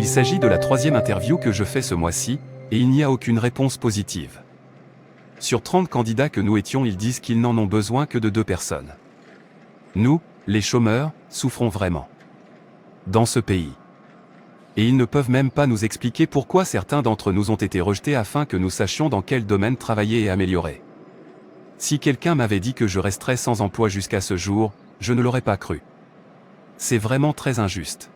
s'agit de la 3e interview que je fais ce mois-ci, et il n'y a aucune réponse positive. Sur 30 candidats que nous étions, ils disent qu'ils n'en ont besoin que de 2 personnes. Nous, les chômeurs, souffrons vraiment. Dans ce pays. Et ils ne peuvent même pas nous expliquer pourquoi certains d'entre nous ont été rejetés afin que nous sachions dans quel domaine travailler et améliorer. Si quelqu'un m'avait dit que je resterais sans emploi jusqu'à ce jour, je ne l'aurais pas cru. C'est vraiment très injuste.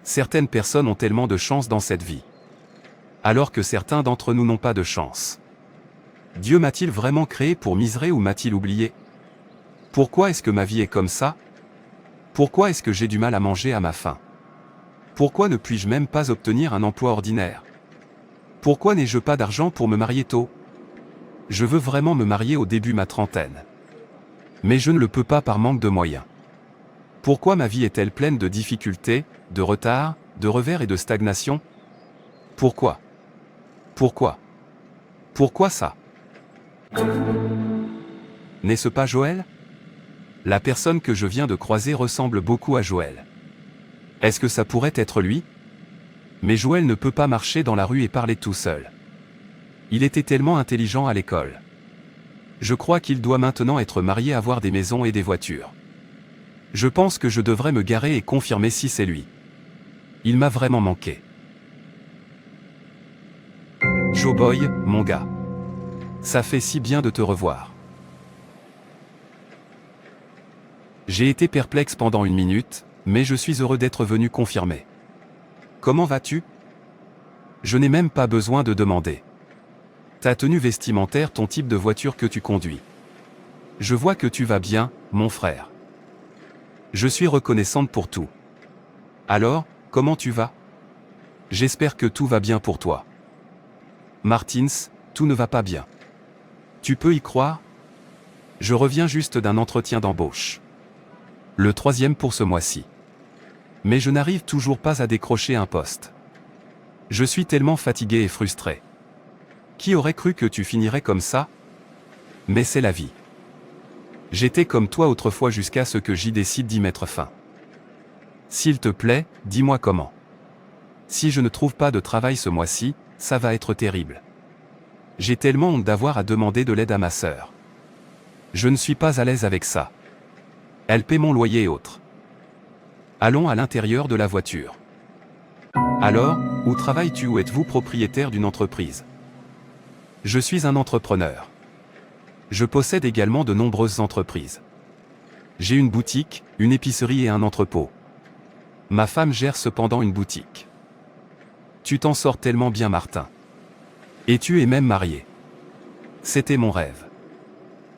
Certaines personnes ont tellement de chance dans cette vie. Alors que certains d'entre nous n'ont pas de chance. Dieu m'a-t-il vraiment créé pour misérer ou m'a-t-il oublié? Pourquoi est-ce que ma vie est comme ça? Pourquoi est-ce que j'ai du mal à manger à ma faim? Pourquoi ne puis-je même pas obtenir un emploi ordinaire? Pourquoi n'ai-je pas d'argent pour me marier tôt? Je veux vraiment me marier au début de ma trentaine. Mais je ne le peux pas par manque de moyens. Pourquoi ma vie est-elle pleine de difficultés, de retards, de revers et de stagnation? Pourquoi? Pourquoi? Pourquoi ça? N'est-ce pas Joël? La personne que je viens de croiser ressemble beaucoup à Joël. Est-ce que ça pourrait être lui? Mais Joël ne peut pas marcher dans la rue et parler tout seul. Il était tellement intelligent à l'école. Je crois qu'il doit maintenant être marié, avoir des maisons et des voitures. Je pense que je devrais me garer et confirmer si c'est lui. Il m'a vraiment manqué. Joe Boy, mon gars. Ça fait si bien de te revoir. J'ai été perplexe pendant 1 minute, mais je suis heureux d'être venu confirmer. Comment vas-tu? Je n'ai même pas besoin de demander. Ta tenue vestimentaire, ton type de voiture que tu conduis. Je vois que tu vas bien, mon frère. Je suis reconnaissante pour tout. Alors, comment tu vas? J'espère que tout va bien pour toi. Martins, tout ne va pas bien. Tu peux y croire? Je reviens juste d'un entretien d'embauche. Le 3e pour ce mois-ci. Mais je n'arrive toujours pas à décrocher un poste. Je suis tellement fatigué et frustré. Qui aurait cru que tu finirais comme ça? Mais c'est la vie. J'étais comme toi autrefois jusqu'à ce que j'y décide d'y mettre fin. S'il te plaît, dis-moi comment. Si je ne trouve pas de travail ce mois-ci, ça va être terrible. J'ai tellement honte d'avoir à demander de l'aide à ma sœur. Je ne suis pas à l'aise avec ça. Elle paie mon loyer et autres. Allons à l'intérieur de la voiture. Alors, où travailles-tu ou êtes-vous propriétaire d'une entreprise? Je suis un entrepreneur. Je possède également de nombreuses entreprises. J'ai une boutique, une épicerie et un entrepôt. Ma femme gère cependant une boutique. Tu t'en sors tellement bien, Martin. Et tu es même marié. C'était mon rêve.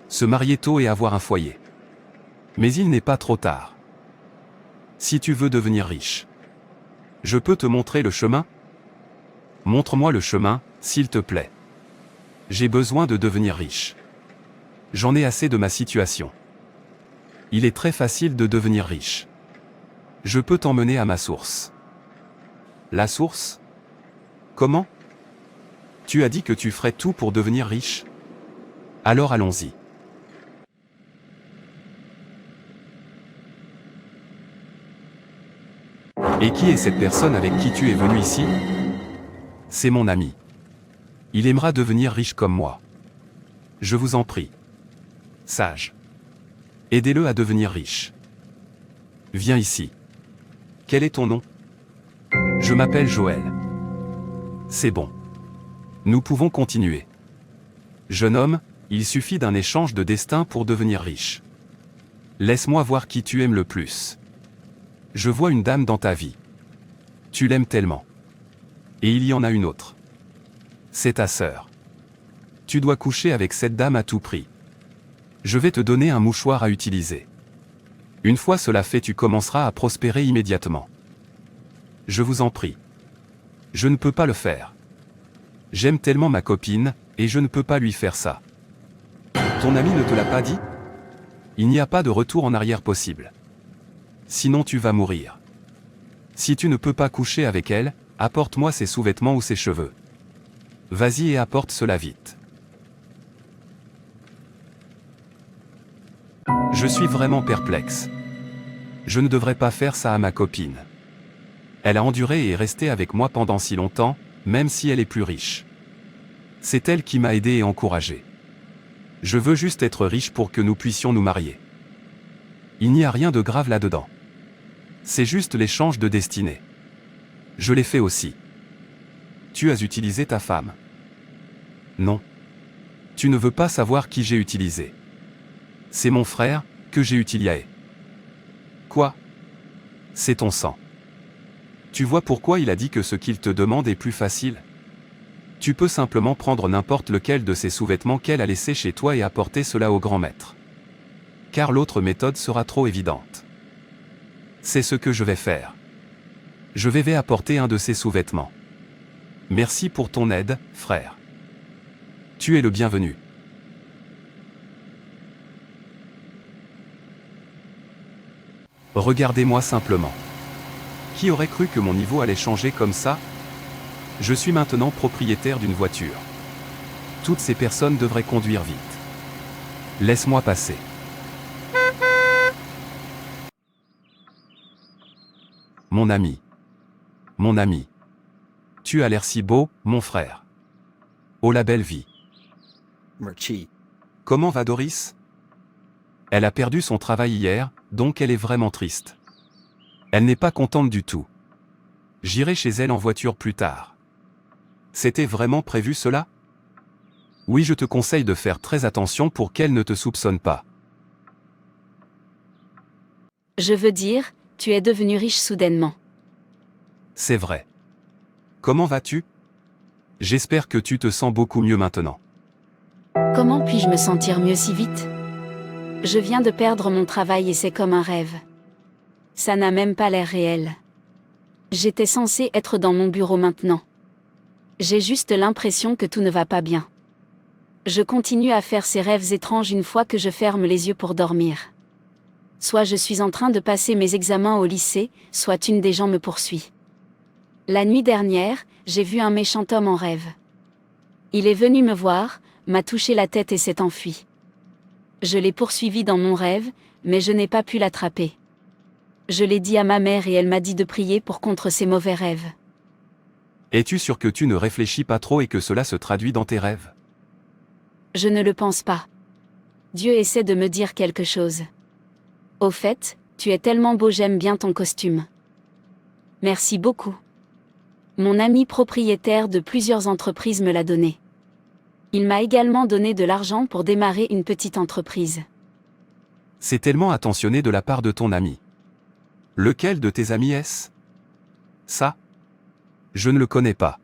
Se marier tôt et avoir un foyer. Mais il n'est pas trop tard. Si tu veux devenir riche, je peux te montrer le chemin? Montre-moi le chemin, s'il te plaît. J'ai besoin de devenir riche. J'en ai assez de ma situation. Il est très facile de devenir riche. Je peux t'emmener à ma source. La source? Comment? Tu as dit que tu ferais tout pour devenir riche? Alors allons-y. Et qui est cette personne avec qui tu es venu ici? C'est mon ami. Il aimera devenir riche comme moi. Je vous en prie. Sage. Aidez-le à devenir riche. Viens ici. Quel est ton nom? Je m'appelle Joël. C'est bon. Nous pouvons continuer. Jeune homme, il suffit d'un échange de destin pour devenir riche. Laisse-moi voir qui tu aimes le plus. Je vois une dame dans ta vie. Tu l'aimes tellement. Et il y en a une autre. C'est ta sœur. Tu dois coucher avec cette dame à tout prix. Je vais te donner un mouchoir à utiliser. Une fois cela fait, tu commenceras à prospérer immédiatement. Je vous en prie. Je ne peux pas le faire. J'aime tellement ma copine, et je ne peux pas lui faire ça. Ton ami ne te l'a pas dit? Il n'y a pas de retour en arrière possible. Sinon tu vas mourir. Si tu ne peux pas coucher avec elle, apporte-moi ses sous-vêtements ou ses cheveux. Vas-y et apporte cela vite. Je suis vraiment perplexe. Je ne devrais pas faire ça à ma copine. Elle a enduré et est restée avec moi pendant si longtemps, même si elle est plus riche. C'est elle qui m'a aidé et encouragé. Je veux juste être riche pour que nous puissions nous marier. Il n'y a rien de grave là-dedans. C'est juste l'échange de destinée. Je l'ai fait aussi. Tu as utilisé ta femme. Non. Tu ne veux pas savoir qui j'ai utilisé. C'est mon frère, que j'ai utilisé. Quoi? C'est ton sang. Tu vois pourquoi il a dit que ce qu'il te demande est plus facile? Tu peux simplement prendre n'importe lequel de ces sous-vêtements qu'elle a laissés chez toi et apporter cela au grand maître. Car l'autre méthode sera trop évidente. C'est ce que je vais faire. Je vais apporter un de ces sous-vêtements. Merci pour ton aide, frère. Tu es le bienvenu. Regardez-moi simplement. Qui aurait cru que mon niveau allait changer comme ça? Je suis maintenant propriétaire d'une voiture. Toutes ces personnes devraient conduire vite. Laisse-moi passer. Mon ami. Mon ami. Tu as l'air si beau, mon frère. Oh la belle vie. Murchie. Comment va Doris? Elle a perdu son travail hier, donc elle est vraiment triste. Elle n'est pas contente du tout. J'irai chez elle en voiture plus tard. C'était vraiment prévu cela? Oui, je te conseille de faire très attention pour qu'elle ne te soupçonne pas. Je veux dire, tu es devenu riche soudainement. C'est vrai. Comment vas-tu? J'espère que tu te sens beaucoup mieux maintenant. Comment puis-je me sentir mieux si vite? Je viens de perdre mon travail et c'est comme un rêve. Ça n'a même pas l'air réel. J'étais censée être dans mon bureau maintenant. J'ai juste l'impression que tout ne va pas bien. Je continue à faire ces rêves étranges une fois que je ferme les yeux pour dormir. Soit je suis en train de passer mes examens au lycée, soit une des gens me poursuit. La nuit dernière, j'ai vu un méchant homme en rêve. Il est venu me voir, m'a touché la tête et s'est enfui. Je l'ai poursuivi dans mon rêve, mais je n'ai pas pu l'attraper. Je l'ai dit à ma mère et elle m'a dit de prier pour contre ces mauvais rêves. Es-tu sûr que tu ne réfléchis pas trop et que cela se traduit dans tes rêves? Je ne le pense pas. Dieu essaie de me dire quelque chose. Au fait, tu es tellement beau, j'aime bien ton costume. Merci beaucoup. Mon ami propriétaire de plusieurs entreprises me l'a donné. Il m'a également donné de l'argent pour démarrer une petite entreprise. C'est tellement attentionné de la part de ton ami. Lequel de tes amis est-ce? Ça? Je ne le connais pas.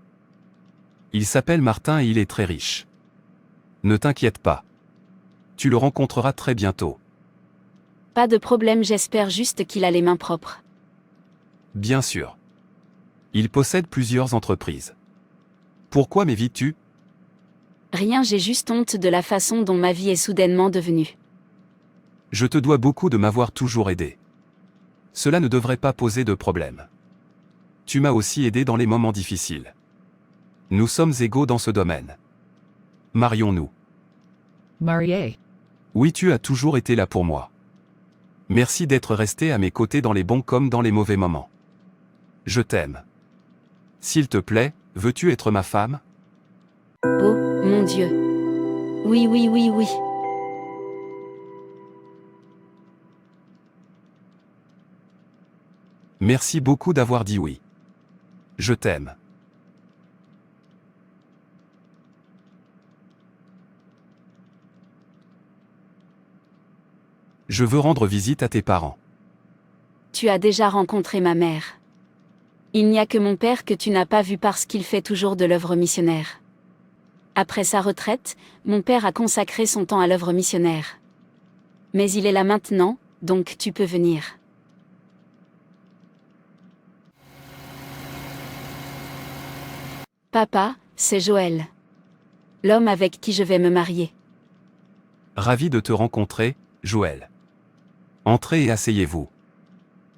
Il s'appelle Martin et il est très riche. Ne t'inquiète pas. Tu le rencontreras très bientôt. Pas de problème, j'espère juste qu'il a les mains propres. Bien sûr. Il possède plusieurs entreprises. Pourquoi m'évites-tu? Rien, j'ai juste honte de la façon dont ma vie est soudainement devenue. Je te dois beaucoup de m'avoir toujours aidé. Cela ne devrait pas poser de problème. Tu m'as aussi aidé dans les moments difficiles. Nous sommes égaux dans ce domaine. Marions-nous. Marié. Oui, tu as toujours été là pour moi. Merci d'être resté à mes côtés dans les bons comme dans les mauvais moments. Je t'aime. S'il te plaît, veux-tu être ma femme? Oh, mon Dieu. Oui, oui, oui, oui. Merci beaucoup d'avoir dit oui. Je t'aime. Je veux rendre visite à tes parents. Tu as déjà rencontré ma mère. Il n'y a que mon père que tu n'as pas vu parce qu'il fait toujours de l'œuvre missionnaire. Après sa retraite, mon père a consacré son temps à l'œuvre missionnaire. Mais il est là maintenant, donc tu peux venir. Papa, c'est Joël. L'homme avec qui je vais me marier. Ravi de te rencontrer, Joël. Entrez et asseyez-vous.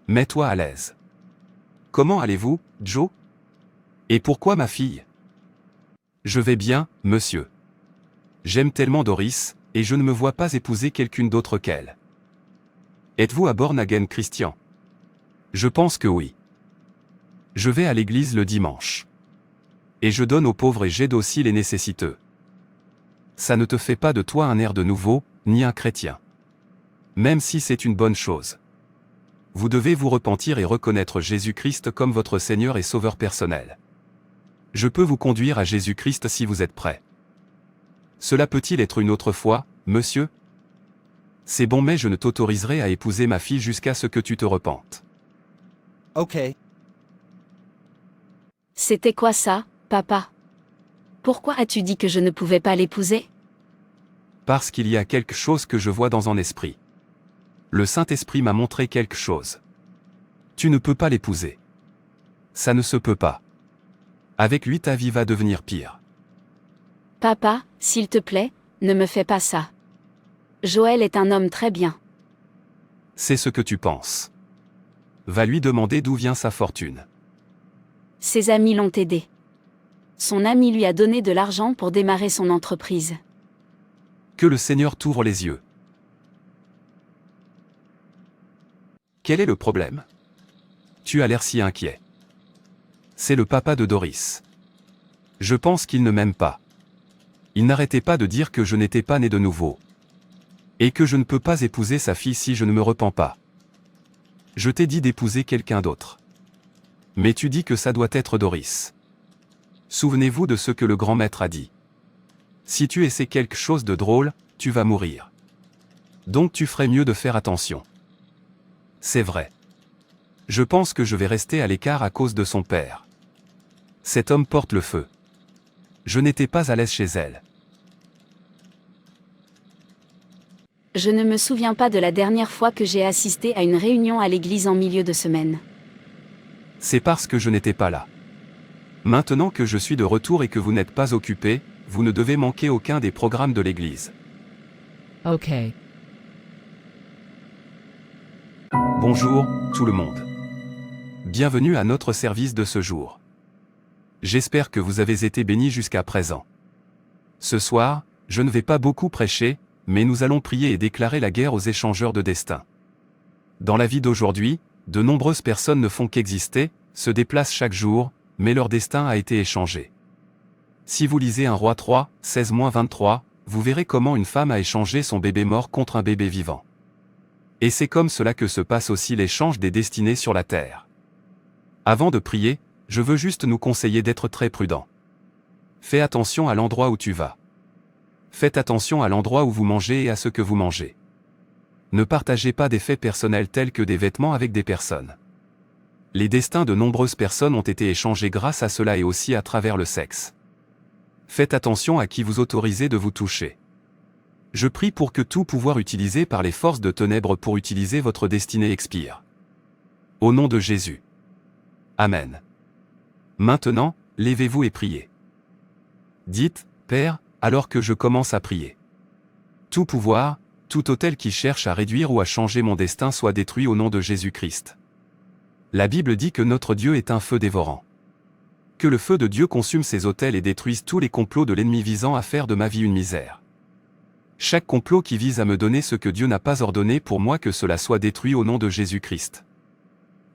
Mets-toi à l'aise. Comment allez-vous, Joe? Et pourquoi ma fille? Je vais bien, monsieur. J'aime tellement Doris, et je ne me vois pas épouser quelqu'une d'autre qu'elle. Êtes-vous à Born Again Christian? Je pense que oui. Je vais à l'église le dimanche. Et je donne aux pauvres et j'aide aussi les nécessiteux. Ça ne te fait pas de toi un air de nouveau, ni un chrétien. Même si c'est une bonne chose. Vous devez vous repentir et reconnaître Jésus-Christ comme votre Seigneur et Sauveur personnel. Je peux vous conduire à Jésus-Christ si vous êtes prêt. Cela peut-il être une autre fois, monsieur? C'est bon, mais je ne t'autoriserai à épouser ma fille jusqu'à ce que tu te repentes. Okay. C'était quoi ça, papa? Pourquoi as-tu dit que je ne pouvais pas l'épouser? Parce qu'il y a quelque chose que je vois dans un esprit. Le Saint-Esprit m'a montré quelque chose. Tu ne peux pas l'épouser. Ça ne se peut pas. Avec lui, ta vie va devenir pire. Papa, s'il te plaît, ne me fais pas ça. Joël est un homme très bien. C'est ce que tu penses. Va lui demander d'où vient sa fortune. Ses amis l'ont aidé. Son ami lui a donné de l'argent pour démarrer son entreprise. Que le Seigneur t'ouvre les yeux. Quel est le problème? Tu as l'air si inquiet. C'est le papa de Doris. Je pense qu'il ne m'aime pas. Il n'arrêtait pas de dire que je n'étais pas né de nouveau. Et que je ne peux pas épouser sa fille si je ne me repens pas. Je t'ai dit d'épouser quelqu'un d'autre. Mais tu dis que ça doit être Doris. Souvenez-vous de ce que le grand maître a dit. Si tu essaies quelque chose de drôle, tu vas mourir. Donc tu ferais mieux de faire attention. C'est vrai. Je pense que je vais rester à l'écart à cause de son père. Cet homme porte le feu. Je n'étais pas à l'aise chez elle. Je ne me souviens pas de la dernière fois que j'ai assisté à une réunion à l'église en milieu de semaine. C'est parce que je n'étais pas là. Maintenant que je suis de retour et que vous n'êtes pas occupé, vous ne devez manquer aucun des programmes de l'église. Okay. Bonjour, tout le monde. Bienvenue à notre service de ce jour. J'espère que vous avez été bénis jusqu'à présent. Ce soir, je ne vais pas beaucoup prêcher, mais nous allons prier et déclarer la guerre aux échangeurs de destin. Dans la vie d'aujourd'hui, de nombreuses personnes ne font qu'exister, se déplacent chaque jour, mais leur destin a été échangé. Si vous lisez 1 Roi 3, 16-23, vous verrez comment une femme a échangé son bébé mort contre un bébé vivant. Et c'est comme cela que se passe aussi l'échange des destinées sur la terre. Avant de prier, je veux juste nous conseiller d'être très prudents. Fais attention à l'endroit où tu vas. Faites attention à l'endroit où vous mangez et à ce que vous mangez. Ne partagez pas des faits personnels tels que des vêtements avec des personnes. Les destins de nombreuses personnes ont été échangés grâce à cela et aussi à travers le sexe. Faites attention à qui vous autorisez de vous toucher. Je prie pour que tout pouvoir utilisé par les forces de ténèbres pour utiliser votre destinée expire. Au nom de Jésus. Amen. Maintenant, levez-vous et priez. Dites, Père, alors que je commence à prier. Tout pouvoir, tout autel qui cherche à réduire ou à changer mon destin soit détruit au nom de Jésus-Christ. La Bible dit que notre Dieu est un feu dévorant. Que le feu de Dieu consume ces autels et détruise tous les complots de l'ennemi visant à faire de ma vie une misère. Chaque complot qui vise à me donner ce que Dieu n'a pas ordonné pour moi, que cela soit détruit au nom de Jésus-Christ.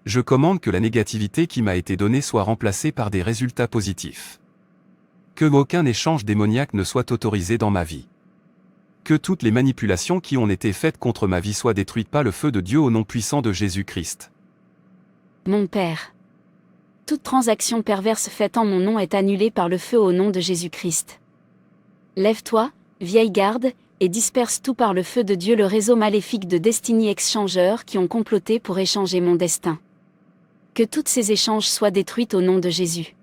Je commande que la négativité qui m'a été donnée soit remplacée par des résultats positifs. Que aucun échange démoniaque ne soit autorisé dans ma vie. Que toutes les manipulations qui ont été faites contre ma vie soient détruites par le feu de Dieu au nom puissant de Jésus-Christ. Mon Père. Toute transaction perverse faite en mon nom est annulée par le feu au nom de Jésus-Christ. Lève-toi, vieille garde, et disperse tout par le feu de Dieu le réseau maléfique de Destiny Exchangers qui ont comploté pour échanger mon destin. Que toutes ces échanges soient détruites au nom de Jésus.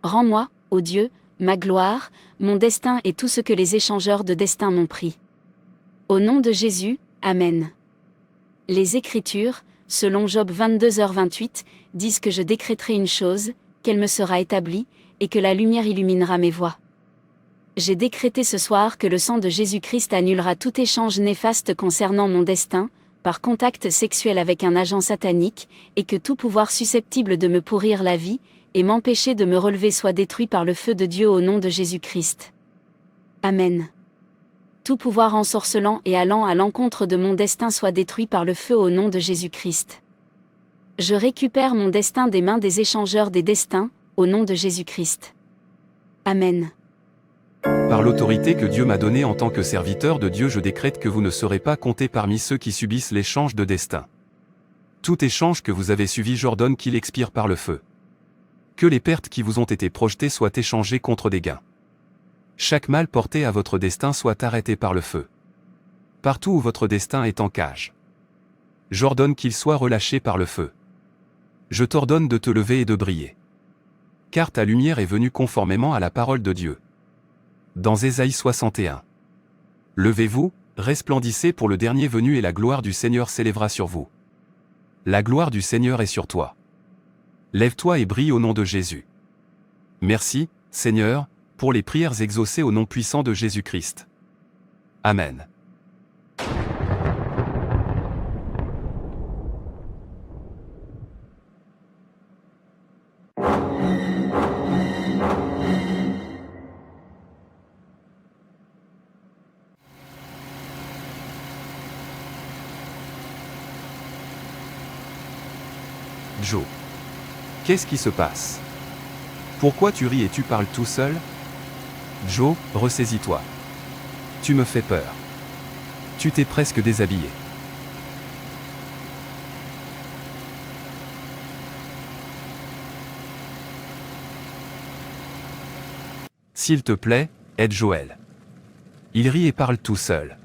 Rends-moi, ô Dieu, ma gloire, mon destin et tout ce que les échangeurs de destin m'ont pris. Au nom de Jésus, Amen. Les Écritures, selon Job 22h28, disent que je décréterai une chose, qu'elle me sera établie, et que la lumière illuminera mes voies. J'ai décrété ce soir que le sang de Jésus-Christ annulera tout échange néfaste concernant mon destin, par contact sexuel avec un agent satanique, et que tout pouvoir susceptible de me pourrir la vie, et m'empêcher de me relever soit détruit par le feu de Dieu au nom de Jésus-Christ. Amen. Tout pouvoir ensorcelant et allant à l'encontre de mon destin soit détruit par le feu au nom de Jésus-Christ. Je récupère mon destin des mains des échangeurs des destins, au nom de Jésus-Christ. Amen. Par l'autorité que Dieu m'a donnée en tant que serviteur de Dieu, je décrète que vous ne serez pas comptés parmi ceux qui subissent l'échange de destin. Tout échange que vous avez suivi, j'ordonne qu'il expire par le feu. Que les pertes qui vous ont été projetées soient échangées contre des gains. Chaque mal porté à votre destin soit arrêté par le feu. Partout où votre destin est en cage, j'ordonne qu'il soit relâché par le feu. Je t'ordonne de te lever et de briller. Car ta lumière est venue conformément à la parole de Dieu. Dans Ésaïe 61. Levez-vous, resplendissez pour le dernier venu et la gloire du Seigneur s'élèvera sur vous. La gloire du Seigneur est sur toi. Lève-toi et brille au nom de Jésus. Merci, Seigneur, pour les prières exaucées au nom puissant de Jésus-Christ. Amen. Joe. Qu'est-ce qui se passe? Pourquoi tu ris et tu parles tout seul? Joe, ressaisis-toi. Tu me fais peur. Tu t'es presque déshabillé. S'il te plaît, aide Joël. Il rit et parle tout seul.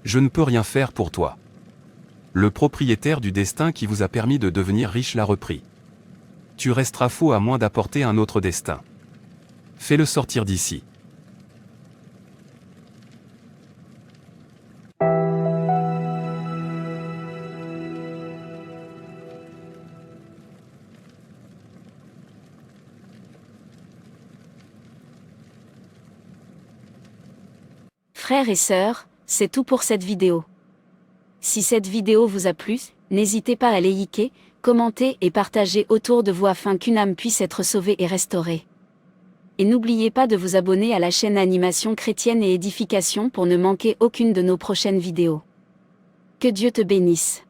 Je ne peux rien faire pour toi. Le propriétaire du destin qui vous a permis de devenir riche l'a repris. Tu resteras fou à moins d'apporter un autre destin. Fais-le sortir d'ici. Frères et sœurs, c'est tout pour cette vidéo. Si cette vidéo vous a plu, n'hésitez pas à liker, commenter et partager autour de vous afin qu'une âme puisse être sauvée et restaurée. Et n'oubliez pas de vous abonner à la chaîne Animation Chrétienne et Édification pour ne manquer aucune de nos prochaines vidéos. Que Dieu te bénisse.